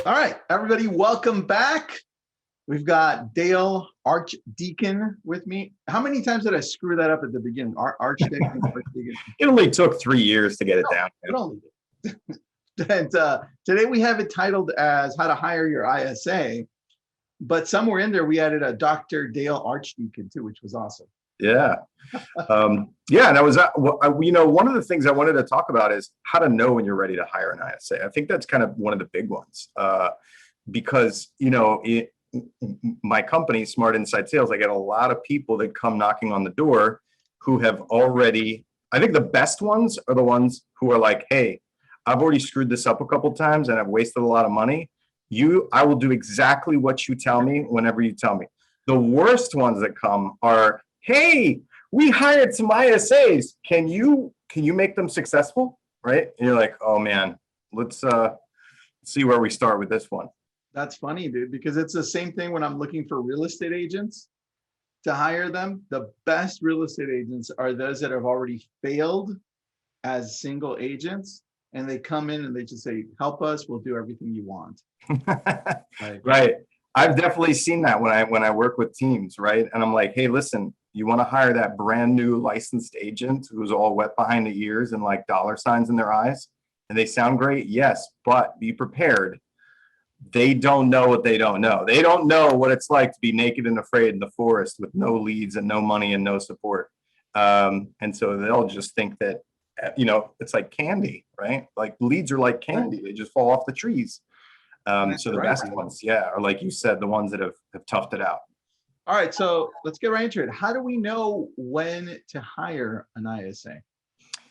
All right, everybody, welcome back. We've got Dale Archdekin with me. How many times did I screw that up at the beginning? Archdekin. It only took 3 years to get it down. It only did. And today we have it titled as How to Hire Your ISA, but somewhere in there we added a Dr. Dale Archdekin too, which was awesome. Yeah. And I was, one of the things I wanted to talk about is how to know when you're ready to hire an ISA. I think that's kind of one of the big ones because, my company, Smart Inside Sales, I get a lot of people that come knocking on the door who have already, I think the best ones are the ones who are like, hey, I've already screwed this up a couple of times and I've wasted a lot of money. I will do exactly what you tell me whenever you tell me. The worst ones that come are, hey, we hired some ISAs. Can you make them successful? Right? And you're like, oh man, let's see where we start with this one. That's funny, dude, because it's the same thing when I'm looking for real estate agents to hire them. The best real estate agents are those that have already failed as single agents, and they come in and they just say, help us, we'll do everything you want. Right. I've definitely seen that when I work with teams, right? And I'm like, hey, listen, you want to hire that brand new licensed agent who's all wet behind the ears and like dollar signs in their eyes, and they sound great? Yes, but be prepared. They don't know what they don't know. They don't know what it's like to be naked and afraid in the forest with no leads and no money and no support. And so they'll just think that, it's like candy, right? Like leads are like candy. They just fall off the trees. So the best ones, are like you said, the ones that have toughed it out. All right, so let's get right into it. How do we know when to hire an ISA?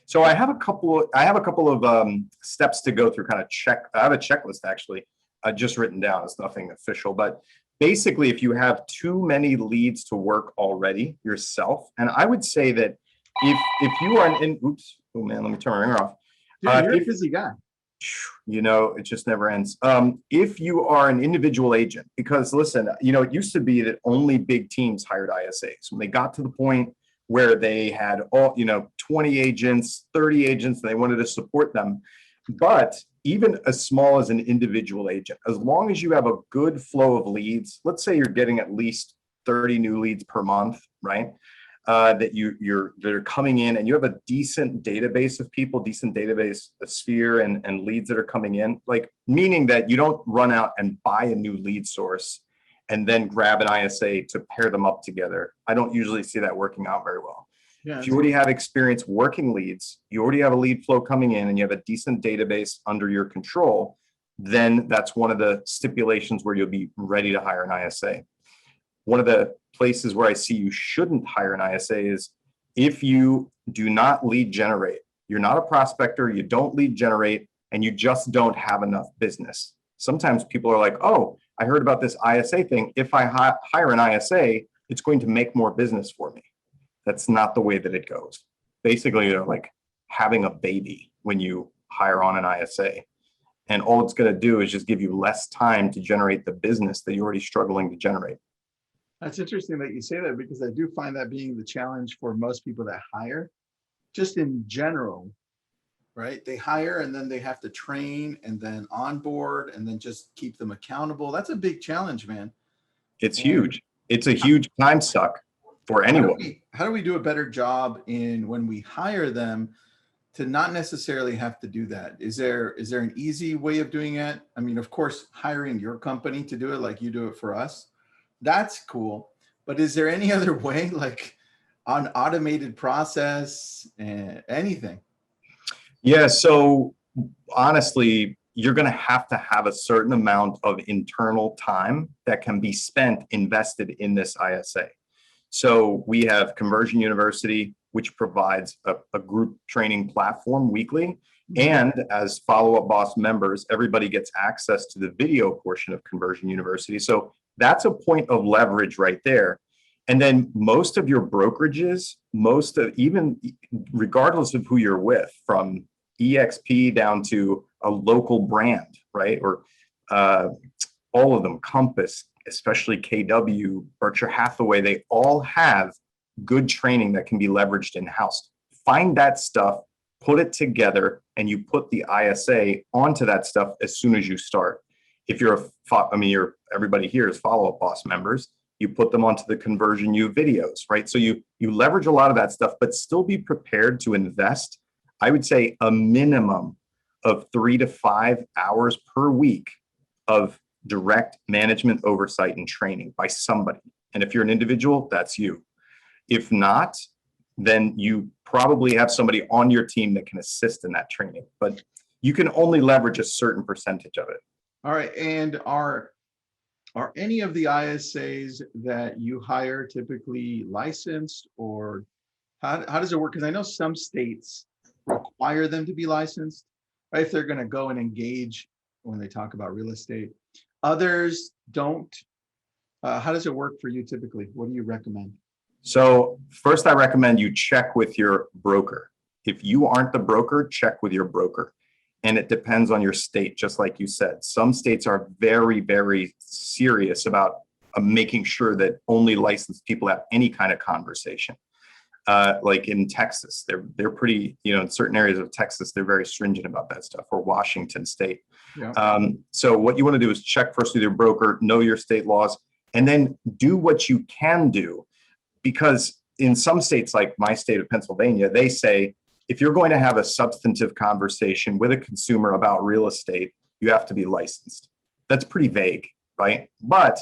So I have a couple of steps to go through, kind of check. I have a checklist actually, just written down. It's nothing official, but basically if you have too many leads to work already yourself, and I would say that if you are let me turn my ringer off. Dude, you're a busy guy. It just never ends. If you are an individual agent, because listen, it used to be that only big teams hired ISAs. When they got to the point where they had all, 20 agents, 30 agents, and they wanted to support them. But even as small as an individual agent, as long as you have a good flow of leads, let's say you're getting at least 30 new leads per month, right? That are coming in, and you have a decent database of people, decent database, a sphere and leads that are coming in, like meaning that you don't run out and buy a new lead source and then grab an ISA to pair them up together. I don't usually see that working out very well. Yeah, if you already have experience working leads, you already have a lead flow coming in, and you have a decent database under your control, then that's one of the stipulations where you'll be ready to hire an ISA. One of the places where I see you shouldn't hire an ISA is if you do not lead generate. You're not a prospector, you don't lead generate, and you just don't have enough business. Sometimes people are like, oh, I heard about this ISA thing. If I hire an ISA, it's going to make more business for me. That's not the way that it goes. Basically, you're like having a baby when you hire on an ISA. And all it's going to do is just give you less time to generate the business that you're already struggling to generate. That's interesting that you say that, because I do find that being the challenge for most people that hire, just in general, right? They hire and then they have to train and then onboard and then just keep them accountable. That's a big challenge, man. It's huge. It's a huge time suck for anyone. How do we do a better job in when we hire them to not necessarily have to do that? Is there an easy way of doing it? I mean, of course, hiring your company to do it like you do it for us, that's cool. But is there any other way, like an automated process, anything? Yeah. So honestly, you're going to have a certain amount of internal time that can be spent invested in this ISA. So we have Conversion University, which provides a group training platform weekly. And as Follow Up Boss members, everybody gets access to the video portion of Conversion University. So that's a point of leverage right there. And then most of your brokerages, even regardless of who you're with, from EXP down to a local brand, right? Or all of them, Compass, especially KW, Berkshire Hathaway, they all have good training that can be leveraged in-house. Find that stuff, put it together, and you put the ISA onto that stuff as soon as you start. If you're everybody here is follow-up boss members, you put them onto the Conversion U videos, right? So you leverage a lot of that stuff, but still be prepared to invest, I would say, a minimum of 3 to 5 hours per week of direct management oversight and training by somebody. And if you're an individual, that's you. If not, then you probably have somebody on your team that can assist in that training, but you can only leverage a certain percentage of it. All right. And are any of the ISAs that you hire typically licensed, or how does it work? Because I know some states require them to be licensed, right, if they're going to go and engage when they talk about real estate. Others don't. How does it work for you typically? What do you recommend? So first, I recommend you check with your broker. If you aren't the broker, check with your broker. And it depends on your state, just like you said. Some states are very, very serious about making sure that only licensed people have any kind of conversation. Like in Texas, they're pretty, in certain areas of Texas, they're very stringent about that stuff, or Washington State. Yeah. So what you want to do is check first with your broker, know your state laws, and then do what you can do. Because in some states, like my state of Pennsylvania, they say, if you're going to have a substantive conversation with a consumer about real estate, you have to be licensed. That's pretty vague, right? But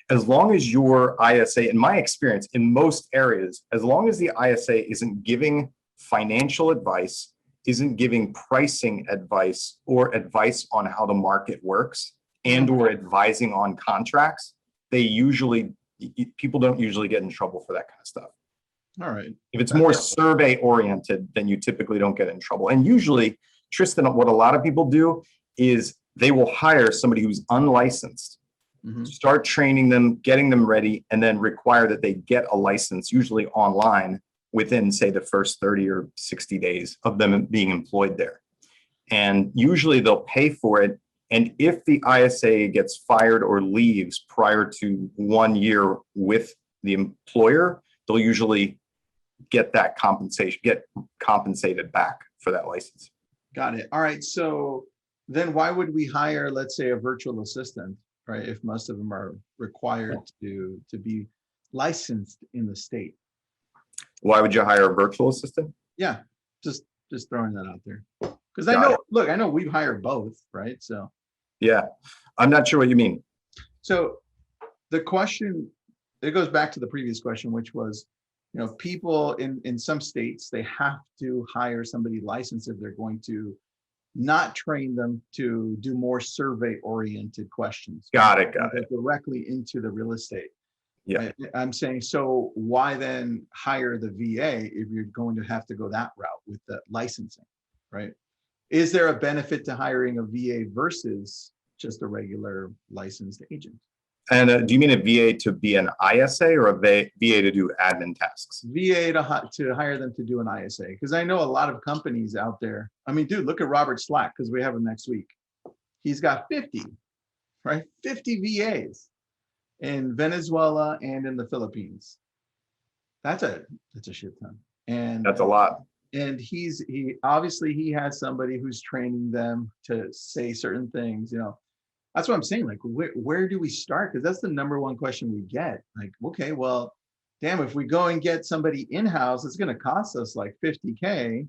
as long as your ISA, in my experience, in most areas, as long as the ISA isn't giving financial advice, isn't giving pricing advice or advice on how the market works, and or advising on contracts, people don't usually get in trouble for that kind of stuff. All right. If it's more survey oriented, then you typically don't get in trouble. And usually, Tristan, what a lot of people do is they will hire somebody who's unlicensed, start training them, getting them ready, and then require that they get a license, usually online, within, say, the first 30 or 60 days of them being employed there. And usually they'll pay for it. And if the ISA gets fired or leaves prior to 1 year with the employer, they'll usually get compensated back for that license. Got it. All right. So then why would we hire, let's say, a virtual assistant, right? If most of them are required to be licensed in the state. Why would you hire a virtual assistant? Yeah, just throwing that out there. Because I know we've hired both, right? So yeah, I'm not sure what you mean. So the question, it goes back to the previous question, which was, people in some states, they have to hire somebody licensed if they're going to not train them to do more survey oriented questions. Got it. Directly into the real estate. Yeah. I'm saying, so why then hire the VA if you're going to have to go that route with the licensing, right? Is there a benefit to hiring a VA versus just a regular licensed agent? And do you mean a VA to be an ISA or a VA to do admin tasks? VA to hire them to do an ISA. Because I know a lot of companies out there. I mean, dude, look at Robert Slack, because we have him next week. He's got 50, right? 50 VAs in Venezuela and in the Philippines. That's a shit ton. And that's a lot. And he obviously he has somebody who's training them to say certain things, That's what I'm saying. Like, where do we start? Because that's the number one question we get. Like, okay, well, damn, if we go and get somebody in-house, it's going to cost us like $50K,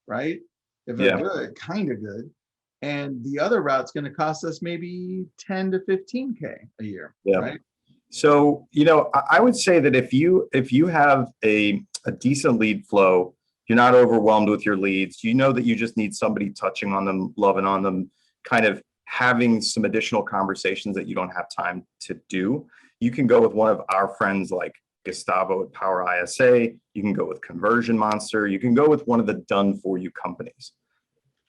right? If they're good, kind of good. And the other route's going to cost us maybe 10 to 15K a year, right? So, I would say that if you have a decent lead flow, you're not overwhelmed with your leads, that you just need somebody touching on them, loving on them, kind of having some additional conversations that you don't have time to do, you can go with one of our friends like Gustavo at Power ISA. You can go with Conversion Monster. You can go with one of the done for you companies.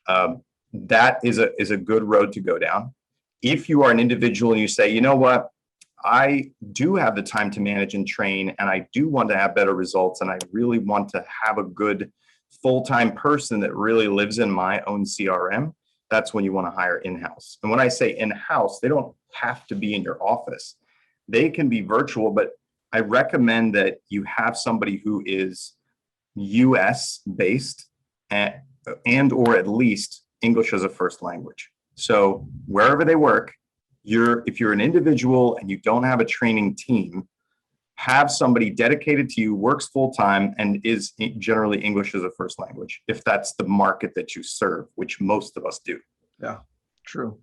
That is a good road to go down. If you are an individual and you say, you know what, I do have the time to manage and train, and I do want to have better results, and I really want to have a good full-time person that really lives in my own CRM, that's when you want to hire in-house. And when I say in-house, they don't have to be in your office. They can be virtual, but I recommend that you have somebody who is US based and or at least English as a first language. So wherever they work, if you're an individual and you don't have a training team, have somebody dedicated to you, works full time, and is generally English as a first language, if that's the market that you serve, which most of us do. Yeah, true.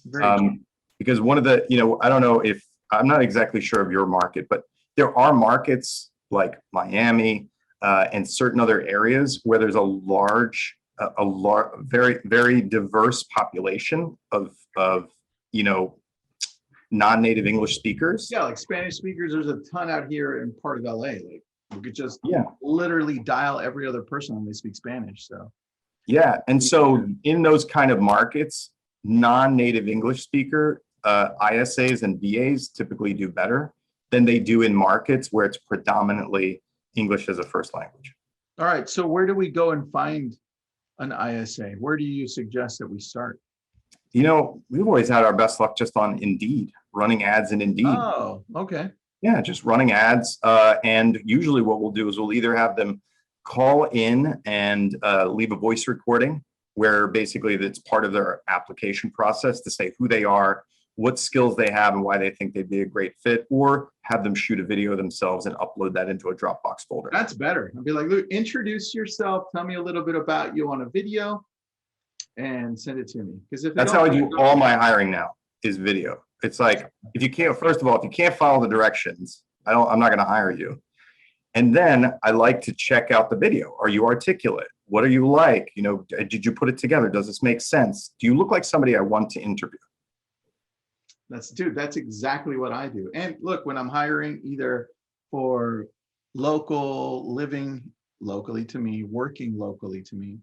Very true. Because one of the, I don't know if, I'm not exactly sure of your market, but there are markets like Miami and certain other areas where there's a very, very diverse population of non-native English speakers. Yeah, like Spanish speakers, there's a ton out here in part of LA. Like you could just Yeah, literally dial every other person when they speak Spanish. So yeah. And so in those kind of markets, non-native English speaker ISAs and VAs typically do better than they do in markets where it's predominantly English as a first language. all right. So where do we go and find an ISA? Where do you suggest that we start? We've always had our best luck just on Indeed, running ads in Indeed. Oh, okay. Yeah, just running ads. And usually what we'll do is we'll either have them call in and leave a voice recording where basically it's part of their application process to say who they are, what skills they have, and why they think they'd be a great fit, or have them shoot a video themselves and upload that into a Dropbox folder. That's better. I'll be like, Luke, introduce yourself. Tell me a little bit about you on a video and send it to me. Because that's how I do all my hiring now is video. It's like, if you can't follow the directions, I'm not going to hire you. And then I like to check out the video. Are you articulate? What are you like? Did you put it together? Does this make sense? Do you look like somebody I want to interview? That's exactly what I do. And look, when I'm hiring either for living locally to me, working locally to me,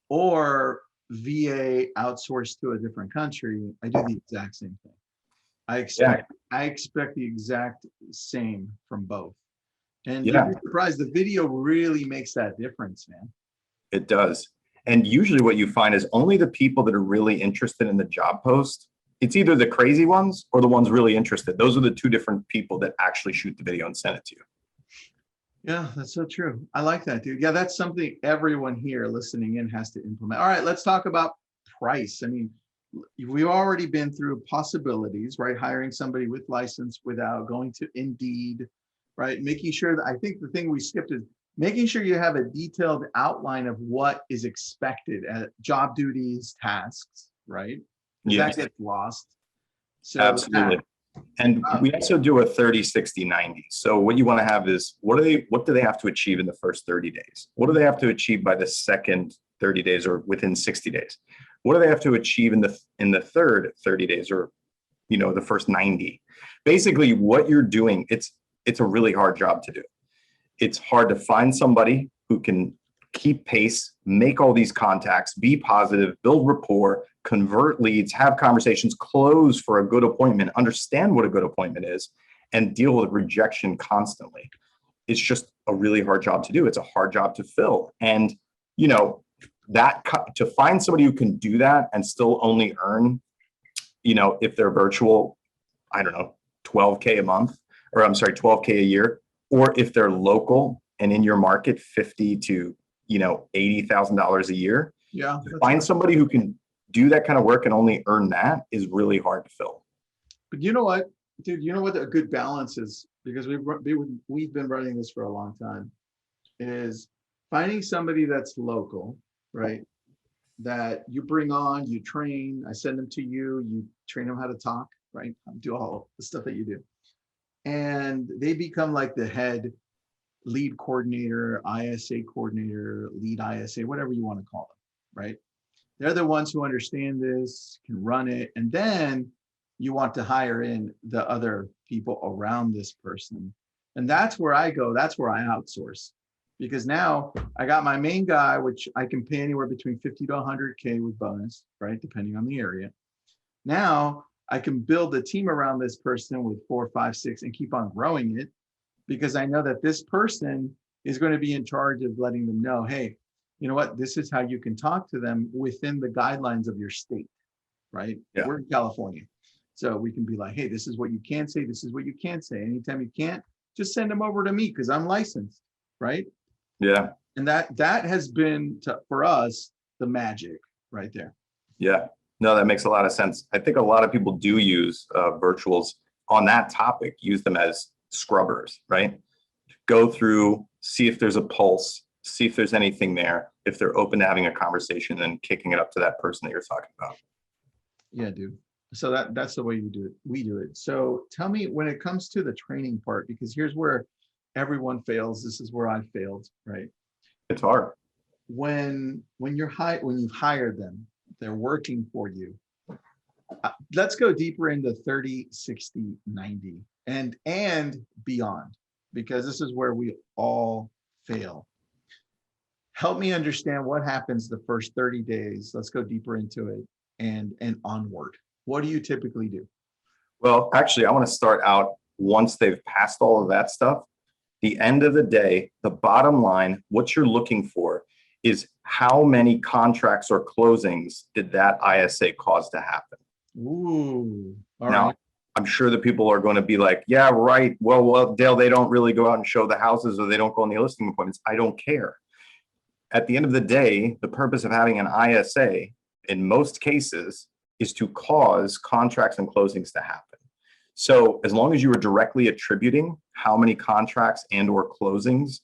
or VA outsourced to a different country, I do the exact same thing. I expect the exact same from both. And you'd be surprised, the video really makes that difference, man. It does. And usually what you find is only the people that are really interested in the job post, it's either the crazy ones or the ones really interested. Those are the two different people that actually shoot the video and send it to you. Yeah, that's so true. I like that, dude. Yeah, that's something everyone here listening in has to implement. All right, let's talk about price. I mean, we've already been through possibilities, right? Hiring somebody with license without going to Indeed, right? Making sure that, I think the thing we skipped is making sure you have a detailed outline of what is expected at job duties, tasks, right? Yes. That gets lost. So absolutely. And we also do a 30, 60, 90. So what you want to have is what do they have to achieve in the first 30 days? What do they have to achieve by the second 30 days or within 60 days? What do they have to achieve in the third 30 days or the first 90? Basically what you're doing, it's a really hard job to do. It's hard to find somebody who can keep pace, make all these contacts, be positive, build rapport, convert leads, have conversations, close for a good appointment, understand what a good appointment is, and deal with rejection constantly. It's just a really hard job to do. It's a hard job to fill. And, to find somebody who can do that and still only earn, if they're virtual, I don't know, 12K a month, or I'm sorry, 12K a year, or if they're local and in your market, $50,000 to $80,000 a year. Yeah. To find somebody who can do that kind of work and only earn that is really hard to fill. But you know what, dude, a good balance is, because we've been running this for a long time, is finding somebody that's local, right? That you bring on, you train, I send them to you, you train them how to talk, right? Do all the stuff that you do. And they become like the head lead coordinator, ISA coordinator, lead ISA, whatever you want to call them, right? They're the ones who understand this, can run it. And then you want to hire in the other people around this person. And that's where I go. That's where I outsource. Because now I got my main guy, which I can pay anywhere between 50 to 100K with bonus, right? Depending on the area. Now I can build a team around this person with 4, 5, 6 and keep on growing it, because I know that this person is going to be in charge of letting them know, hey, you know what, this is how you can talk to them within the guidelines of your state, right? Yeah. We're in California. So we can be like, hey, this is what you can say. This is what you can't say. Anytime you can't, just send them over to me because I'm licensed, right? Yeah. And that has been, for us, the magic right there. Yeah. No, that makes a lot of sense. I think a lot of people do use virtuals on that topic, use them as scrubbers, right? Go through, see if there's a pulse, see if there's anything there, if they're open to having a conversation and kicking it up to that person that you're talking about. Yeah, dude. So that's the way you do it. We do it. So tell me when it comes to the training part, because here's where everyone fails. This is where I failed, right? It's hard. When you've hired them, they're working for you. Let's go deeper into 30, 60, 90 and beyond, because this is where we all fail. Help me understand what happens the first 30 days. Let's go deeper into it and onward. What do you typically do? Well, actually, I want to start out once they've passed all of that stuff. The end of the day, the bottom line, what you're looking for is how many contracts or closings did that ISA cause to happen? Ooh, all Now, right. I'm sure that people are going to be like, yeah, right. Well, Dale, they don't really go out and show the houses or they don't go on the listing appointments. I don't care. At the end of the day, the purpose of having an ISA in most cases is to cause contracts and closings to happen. So as long as you are directly attributing how many contracts and or closings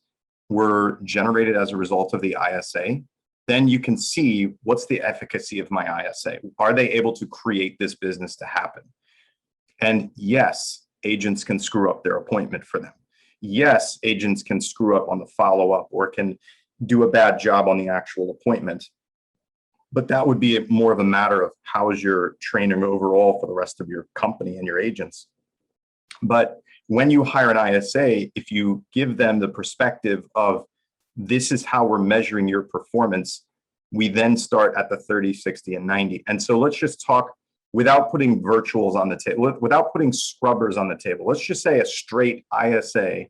were generated as a result of the ISA, then you can see what's the efficacy of my ISA. Are they able to create this business to happen? And yes, agents can screw up their appointment for them. Yes, agents can screw up on the follow-up or can do a bad job on the actual appointment. But that would be more of a matter of how is your training overall for the rest of your company and your agents. But when you hire an ISA, if you give them the perspective of this is how we're measuring your performance, we then start at the 30, 60, and 90. And so let's just talk without putting virtuals on the table, without putting scrubbers on the table. Let's just say a straight ISA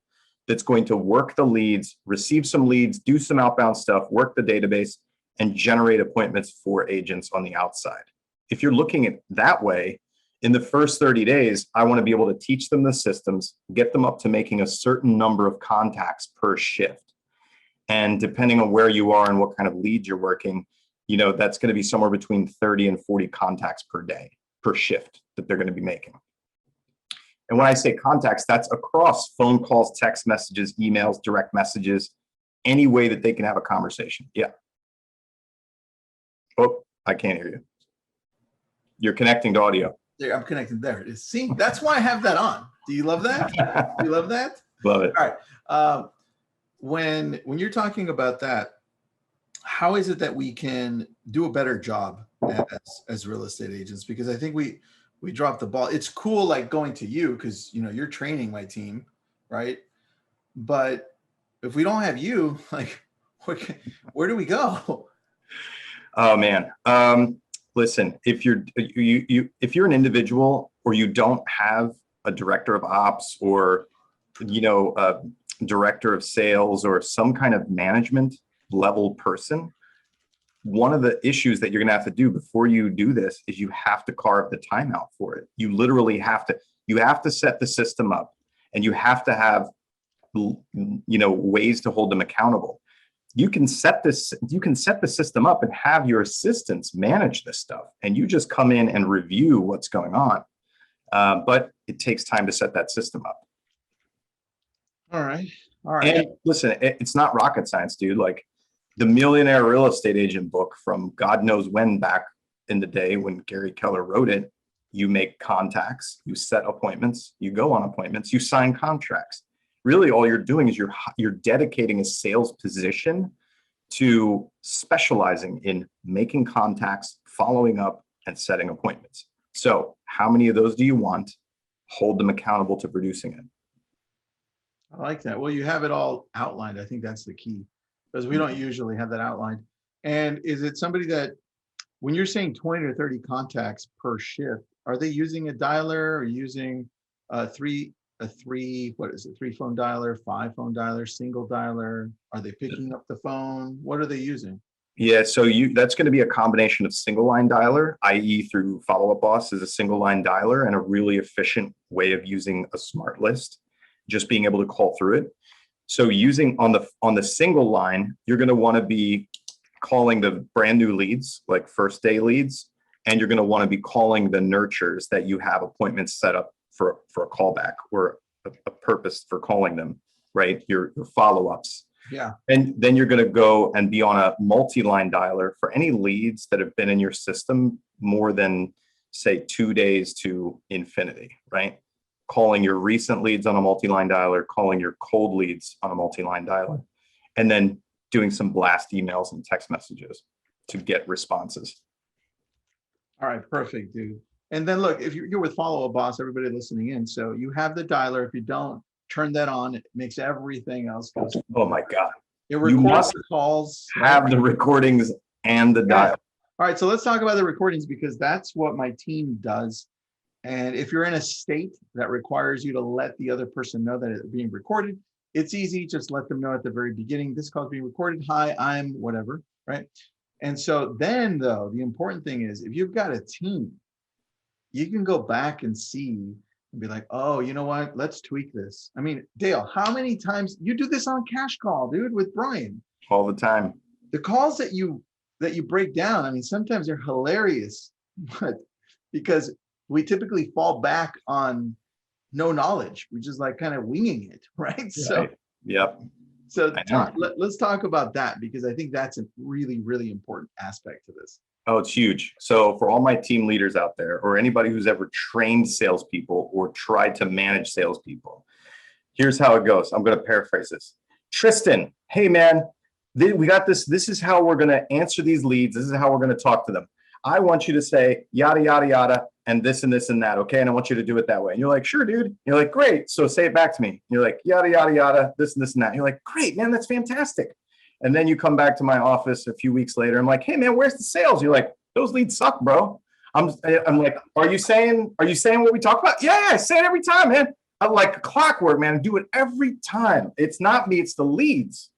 that's going to work the leads, receive some leads, do some outbound stuff, work the database, and generate appointments for agents on the outside. If you're looking at that way, in the first 30 days, I want to be able to teach them the systems, get them up to making a certain number of contacts per shift. And depending on where you are and what kind of leads you're working, you know, that's going to be somewhere between 30 and 40 contacts per day, per shift that they're going to be making. And when I say contacts, that's across phone calls, text messages, emails, direct messages, any way that they can have a conversation. Yeah. Oh, I can't hear you. You're connecting to audio. There, I'm connected. There it is. See, that's why I have that on. Do you love that? Do you love that? Love it. All right. When you're talking about that, how is it that we can do a better job as real estate agents? Because I think we dropped the ball. It's cool, like going to you because you know you're training my team, right? But if we don't have you, like, where do we go? Oh man. Listen, if you're an individual or you don't have a director of ops or a director of sales or some kind of management level person, one of the issues that you're going to have to do before you do this is you have to carve the time out for it. You literally have to set the system up and you have to have ways to hold them accountable. You can set the system up and have your assistants manage this stuff and you just come in and review what's going on. But it takes time to set that system up. All right. All right. And listen, it's not rocket science, dude. Like the Millionaire Real Estate Agent book from God knows when back in the day when Gary Keller wrote it, you make contacts, you set appointments, you go on appointments, you sign contracts. Really, all you're doing is you're dedicating a sales position to specializing in making contacts, following up, and setting appointments. So how many of those do you want? Hold them accountable to producing it. I like that. Well, you have it all outlined. I think that's the key because we don't usually have that outlined. And is it somebody that, when you're saying 20 to 30 contacts per shift, are they using a dialer or using three phone dialer, 5 phone dialer, single dialer? Are they picking up the phone? What are they using? Yeah, so that's going to be a combination of single line dialer, i.e. through Follow Up Boss is a single line dialer and a really efficient way of using a smart list, just being able to call through it. So using on the single line, you're going to want to be calling the brand new leads, like first day leads, And you're going to want to be calling the nurtures that you have appointments set up for a callback or a purpose for calling them, right? Your follow-ups. Yeah. And then you're going to go and be on a multi-line dialer for any leads that have been in your system more than, say, 2 days to infinity, right? Calling your recent leads on a multi-line dialer, calling your cold leads on a multi-line dialer, and then doing some blast emails and text messages to get responses. All right, perfect, dude. And then look, if you're with Follow Up Boss, everybody listening in, so you have the dialer. If you don't turn that on, it makes everything else go. Oh my God. It records the calls. Have the recordings and the dial. All right, so let's talk about the recordings because that's what my team does. And if you're in a state that requires you to let the other person know that it's being recorded, it's easy. Just let them know at the very beginning, this call is being recorded. Hi, I'm whatever, right? And so then though, the important thing is if you've got a team, you can go back and see and be like, oh, you know what? Let's tweak this. I mean, Dale, how many times you do this on Cash Call, dude, with Brian? All the time. The calls that you break down, I mean, sometimes they're hilarious, but because we typically fall back on no knowledge, which is like kind of winging it, right? So, yep. So let's talk about that because I think that's a really, really important aspect to this. Oh, it's huge. So for all my team leaders out there, or anybody who's ever trained salespeople or tried to manage salespeople, here's how it goes. I'm going to paraphrase this. Tristan, hey man, we got this. This is how we're going to answer these leads. This is how we're going to talk to them. I want you to say yada, yada, yada, and this and this and that. Okay. And I want you to do it that way. And you're like, sure, dude. You're like, great. So say it back to me. And you're like, yada, yada, yada, this and this and that. And you're like, great, man. That's fantastic. And then you come back to my office a few weeks later. I'm like, hey man, where's the sales? You're like, those leads suck, bro. I'm like, are you saying what we talked about? Yeah, I say it every time, man. I'm like clockwork, man. I do it every time. It's not me, it's the leads.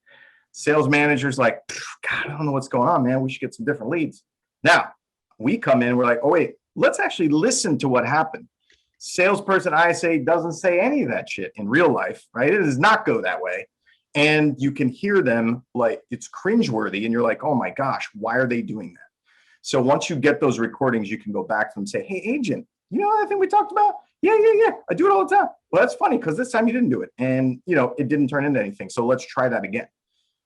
Sales manager's like, God, I don't know what's going on, man. We should get some different leads. Now we come in, we're like, oh wait, let's actually listen to what happened. Salesperson ISA doesn't say any of that shit in real life, right? It does not go that way. And you can hear them like it's cringeworthy. And you're like, oh my gosh, why are they doing that? So once you get those recordings, you can go back to them and say, hey, agent, you know that thing we talked about? Yeah. I do it all the time. Well, that's funny because this time you didn't do it. And, it didn't turn into anything. So let's try that again.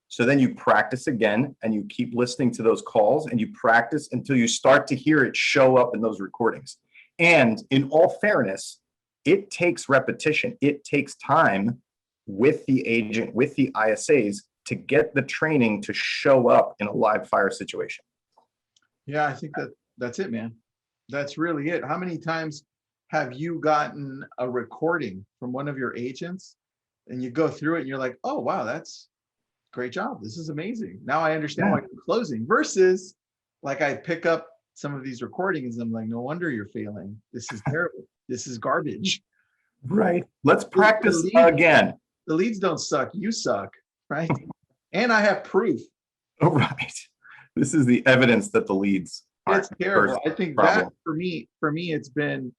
So then you practice again and you keep listening to those calls and you practice until you start to hear it show up in those recordings. And in all fairness, it takes repetition. It takes time with the agent, with the ISAs to get the training to show up in a live fire situation. Yeah, I think that's it, man. That's really it. How many times have you gotten a recording from one of your agents and you go through it and you're like, oh, wow, that's great job. This is amazing. Now I understand why you're closing versus like I pick up some of these recordings and I'm like, no wonder you're failing. This is terrible. This is garbage. Right. Let's practice again. The leads don't suck. You suck. Right. And I have proof. Oh, right. This is the evidence that the leads are. It's terrible. I think that for me, it's been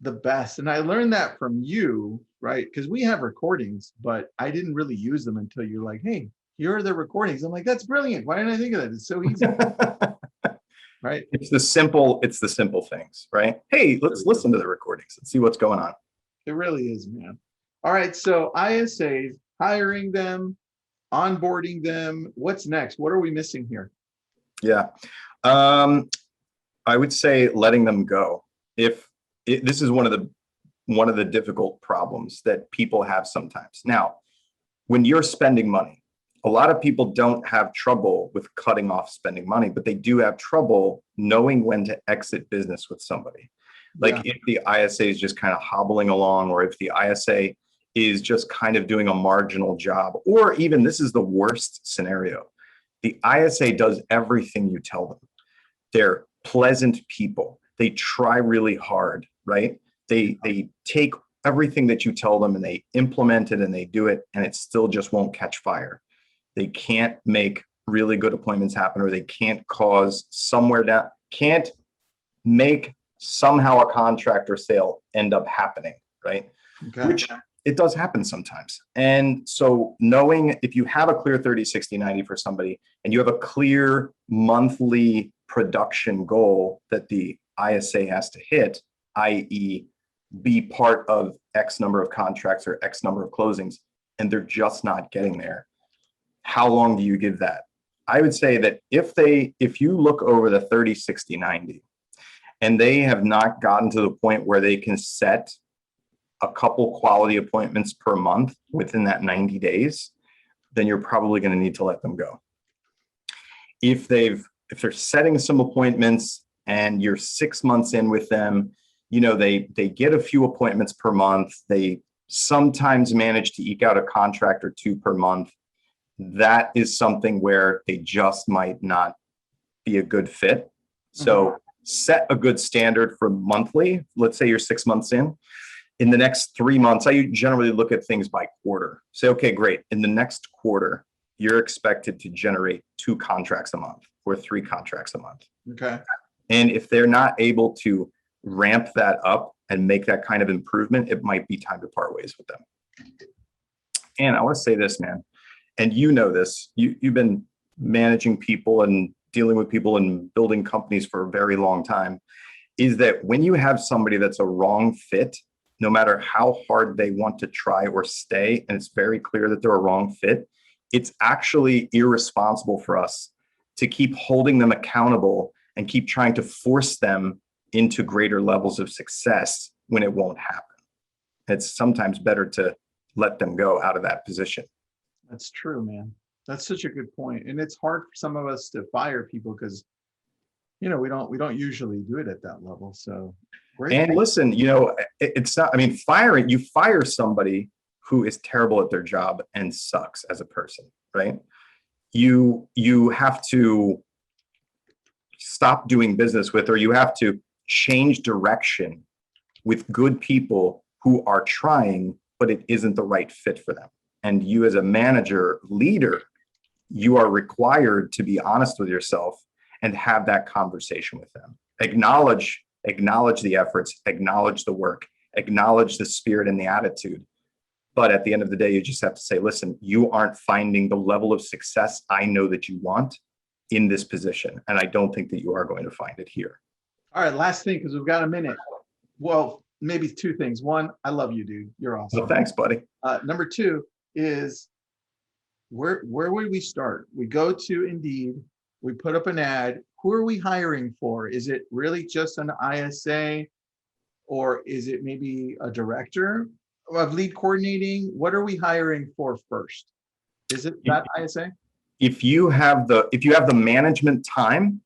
the best. And I learned that from you, right? Because we have recordings, but I didn't really use them until you're like, hey, here are the recordings. I'm like, that's brilliant. Why didn't I think of that? It's so easy. Right? It's the simple things, right? Hey, let's listen to the recordings and see what's going on. It really is, man. All right. So ISAs, hiring them, onboarding them. What's next? What are we missing here? Yeah. I would say letting them go. This is one of the difficult problems that people have sometimes. Now, when you're spending money, a lot of people don't have trouble with cutting off spending money, but they do have trouble knowing when to exit business with somebody. Like if the ISA is just kind of hobbling along, or if the ISA is just kind of doing a marginal job, or even this is the worst scenario. The ISA does everything you tell them. They're pleasant people. They try really hard, right? They take everything that you tell them and they implement it and they do it, and it still just won't catch fire. They can't make really good appointments happen, or they can't cause can't make somehow a contract or sale end up happening, right? Okay. Which it does happen sometimes. And so knowing if you have a clear 30, 60, 90 for somebody, and you have a clear monthly production goal that the ISA has to hit, i.e., be part of X number of contracts or X number of closings, and they're just not getting there. How long do you give that? I would say that if you look over the 30, 60, 90, and they have not gotten to the point where they can set a couple quality appointments per month within that 90 days, then you're probably going to need to let them go. If they're setting some appointments and you're 6 months in with them, they get a few appointments per month. They sometimes manage to eke out a contract or two per month. That is something where they just might not be a good fit. So set a good standard for monthly. Let's say you're 6 months in. In the next 3 months, I generally look at things by quarter. Say, okay, great. In the next quarter, you're expected to generate 2 contracts a month or 3 contracts a month. Okay. And if they're not able to ramp that up and make that kind of improvement, it might be time to part ways with them. And I want to say this, man, and you know this, you've been managing people and dealing with people and building companies for a very long time, is that when you have somebody that's a wrong fit, no matter how hard they want to try or stay, and it's very clear that they're a wrong fit, it's actually irresponsible for us to keep holding them accountable and keep trying to force them into greater levels of success when it won't happen. It's sometimes better to let them go out of that position. That's true, man. That's such a good point. And it's hard for some of us to fire people because, we don't usually do it at that level. So great. And listen, it's not, you fire somebody who is terrible at their job and sucks as a person, right? You have to stop doing business with, or you have to change direction with good people who are trying, but it isn't the right fit for them. And you as a manager, leader, you are required to be honest with yourself and have that conversation with them. Acknowledge the efforts, acknowledge the work, acknowledge the spirit and the attitude. But at the end of the day, you just have to say, listen, you aren't finding the level of success I know that you want in this position. And I don't think that you are going to find it here. All right, last thing, because we've got a minute. Well, maybe 2 things. One, I love you, dude. You're awesome. Well, thanks, buddy. Number 2 is where would we start? We go to Indeed, we put up an ad. Who are we hiring for? Is it really just an ISA, or is it maybe a director of lead coordinating? What are we hiring for first? Is it that ISA? If you have the management time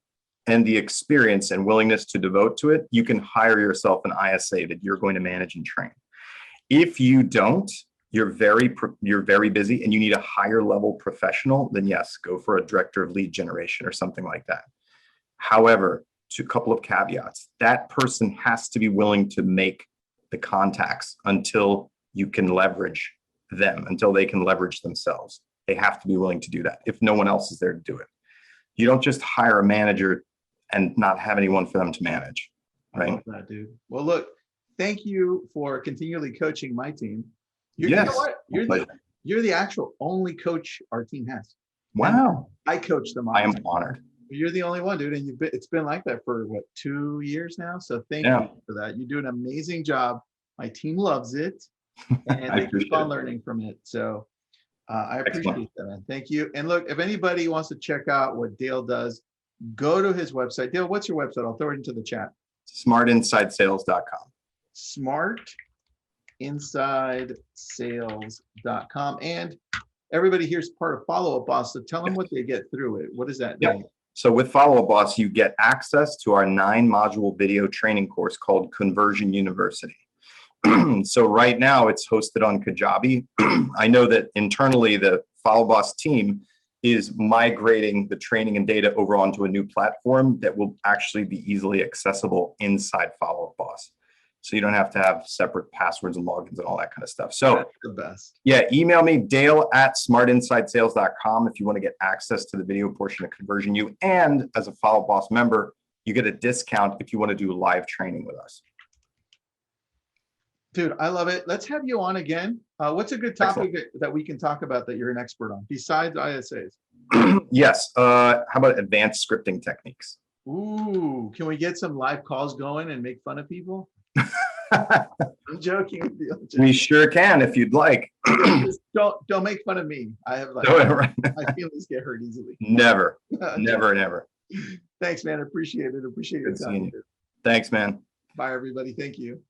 and the experience and willingness to devote to it, you can hire yourself an ISA that you're going to manage and train. If you don't, you're very busy and you need a higher level professional, then yes, go for a director of lead generation or something like that. However, to a couple of caveats, that person has to be willing to make the contacts until you can leverage them, until they can leverage themselves. They have to be willing to do that if no one else is there to do it. You don't just hire a manager and not have anyone for them to manage, right? I love that, dude. Well, look, thank you for continually coaching my team. You Yes. know what? You're the actual only coach our team has. Wow. I coach them all. I am honored. You're the only one, dude, and it's been like that for what, 2 years now. So thank you for that. You do an amazing job. My team loves it, and they keep on learning from it. So I appreciate that, man. Thank you. And look, if anybody wants to check out what Dale does, go to his website. Dale, what's your website? I'll throw it into the chat. smartinsidesales.com. smartinsidesales.com. And everybody here's part of Follow Up Boss. So tell them what they get through it. What is that? Yeah. So with Follow Up Boss, you get access to our 9-module video training course called Conversion University. So right now it's hosted on Kajabi. I know that internally the Follow Boss team is migrating the training and data over onto a new platform that will actually be easily accessible inside Follow Up Boss. So you don't have to have separate passwords and logins and all that kind of stuff. So that's the best. Yeah, email me, dale@smartinsidesales.com if you want to get access to the video portion of Conversion U. And as a Follow Up Boss member, you get a discount if you want to do live training with us. Dude, I love it. Let's have you on again. What's a good topic that we can talk about that you're an expert on besides ISAs? Yes. How about advanced scripting techniques? Ooh, can we get some live calls going and make fun of people? I'm joking with you. We sure can if you'd like. Just don't make fun of me. I have like my feelings get hurt easily. Never, never. Thanks, man. Appreciate it. Appreciate your Good seeing time. you. Thanks, man. Bye, everybody. Thank you.